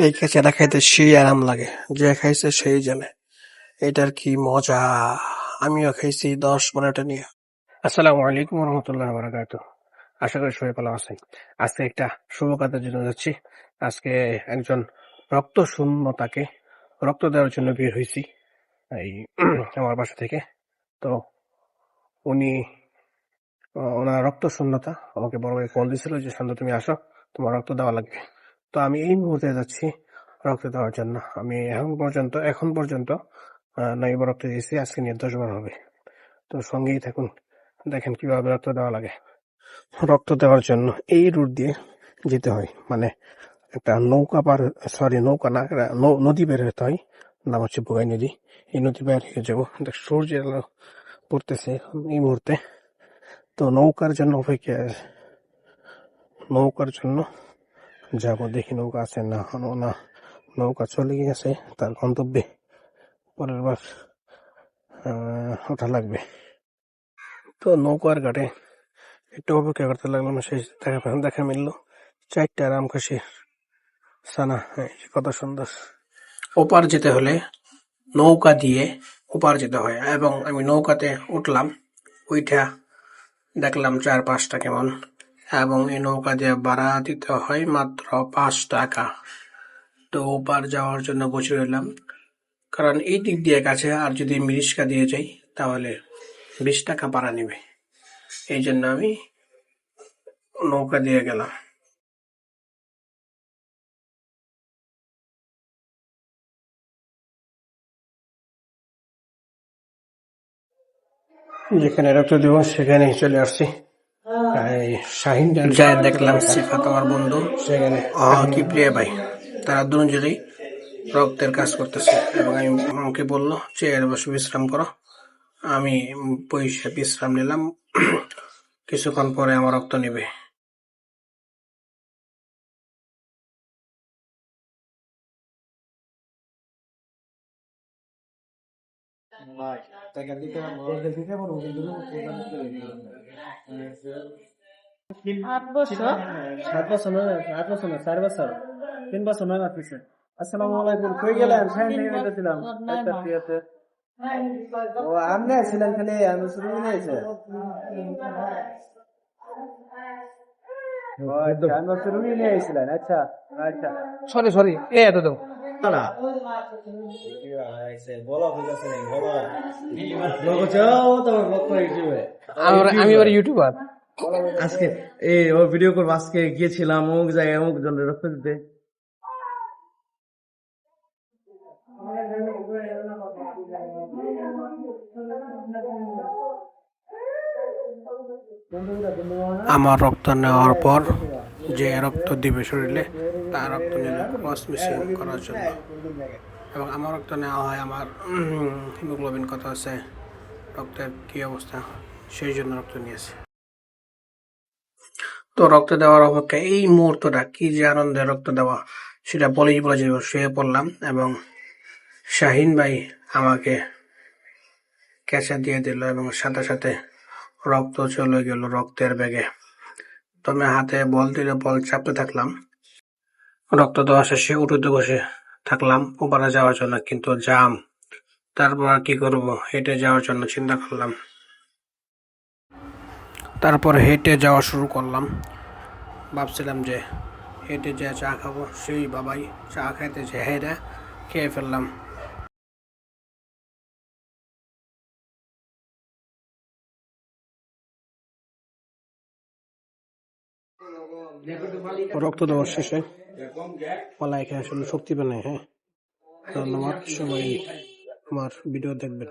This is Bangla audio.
এই খেঁচাটা খাইতে সেই আরাম লাগে, যে খাইছে সেই জানে এটার কি মজা। আমিও খাইছি 10-12টা নিয়ে। আসসালামু আলাইকুম রহমতুল্লাহ বারাকাতু। আশা করি সবাই ভালো আছেন। আজকে একটা শুভ কাজের জন্য যাচ্ছি। আজকে একজন রক্ত শূন্যতাকে রক্ত দেওয়ার জন্য বের হয়েছি এই আমার বাসা থেকে। তো উনি ওনার রক্ত শূন্যতা, আমাকে বড় ভাই কল দিছিল যে শান্ত তুমি আসো, তোমার রক্ত দেওয়া লাগবে। তো আমি এই মুহূর্তে যাচ্ছি রক্ত দেওয়ার জন্য। আমি এখন পর্যন্ত 9 বার রক্ত দিয়েছি, আজকে নিয়ে 10 বার হবে। তো সঙ্গেই থাকুন, দেখেন কিভাবে রক্ত দেওয়া লাগে। রক্ত দেওয়ার জন্য এই রুট দিয়ে যেতে হয়, মানে একটা নৌকা না, একটা নদী বের হতে হয়, নাম হচ্ছে বুগাই নদী। এই নদী বের হয়ে যাবো, সূর্যের আলো পড়তেছে এই মুহূর্তে। তো নৌকার জন্য যাবো, দেখি নৌকা আছে না। না, নৌকা চলে গিয়েছে তার গন্তব্যে, পরের বার ওঠা লাগবে। তো নৌকার ঘাটে একটু অপেক্ষা করতে লাগলাম, সেই দেখা মিললো 4টা রামখাসির সানা। কত সুন্দর। ওপার যেতে হলে নৌকা দিয়ে ওপার যেতে হয়, এবং আমি নৌকাতে উঠলাম। ওইটা দেখলাম 4-5টা কেমন, এবং এই নৌকা দিয়ে ভাড়া দিতে হয় মাত্র 5 টাকা। তো ওপার যাওয়ার জন্য বসে রইলাম, কারণ এই দিক দিয়ে কাছে, আর যদি আমি রিক্সা দিয়ে যাই তাহলে 20 টাকা ভাড়া নেবে। এই জন্য আমি নৌকা দিয়ে গেলাম। যেখানে রক্ত দেব সেখানে চলে আসছি। শাহিন যায় দেখলাম সিফাত আমার বন্ধু সেখানে কি প্রিয় ভাই, তারা দুজনেই রক্তের কাজ করতেছে, এবং আমাকে বললো চেয়ারে বসে বিশ্রাম করো। আমি বসে বিশ্রাম নিলাম। কিছুক্ষণ পরে আমার রক্ত নেবে। আসসালামু আলাইকুম, কই গেলেন? ও আপনি ছিলেন খালি, আমি শুরু নিয়েছে। আচ্ছা আচ্ছা, সরি এ এত দাও। আমি এবার ইউটিউবার। আজকে এই ও ভিডিও করবো, আজকে গিয়েছিলাম অমুক জায়গায় অমুক জনের রক্ত দিতে। আমার রক্ত নেওয়ার পর যে রক্ত দিবে শরীরে, তার রক্ত নিলে ক্রস মিশিং করার জন্য, এবং আমার রক্ত নেওয়া হয় আমার হিমোগ্লোবিন কত আছে, রক্তের কি অবস্থা, সেই জন্য রক্ত নিয়েছে। তো রক্ত দেওয়ার অপেক্ষা এই মুহূর্তটা কি যে আনন্দের, রক্ত দেওয়া সেটা বলে যাব। শুয়ে পড়লাম, এবং শাহিন ভাই আমাকে ক্যাচা দিয়ে দিল, এবং সাথে সাথে রক্ত চলে গেল রক্তের ব্যাগে। তো আমি হাতে বল দিলে বল চাপতে থাকলাম। রক্ত দেওয়া শেষে উঠোতে বসে থাকলাম ওপারে যাওয়ার জন্য, কিন্তু জাম। তারপর কি করব, হেঁটে যাওয়ার জন্য চিন্তা করলাম। তারপর হেঁটে যাওয়া শুরু করলাম। ভাবছিলাম যে হেঁটে যে চা খাবো, সেই বাবাই চা খাইতে যে হেঁটে খেয়ে ফেললাম। রক্ত দেওয়ার শেষে পালায় খেয়ে আসলে শক্তি পেলে। ধন্যবাদ সবাই আমার ভিডিও দেখবেন।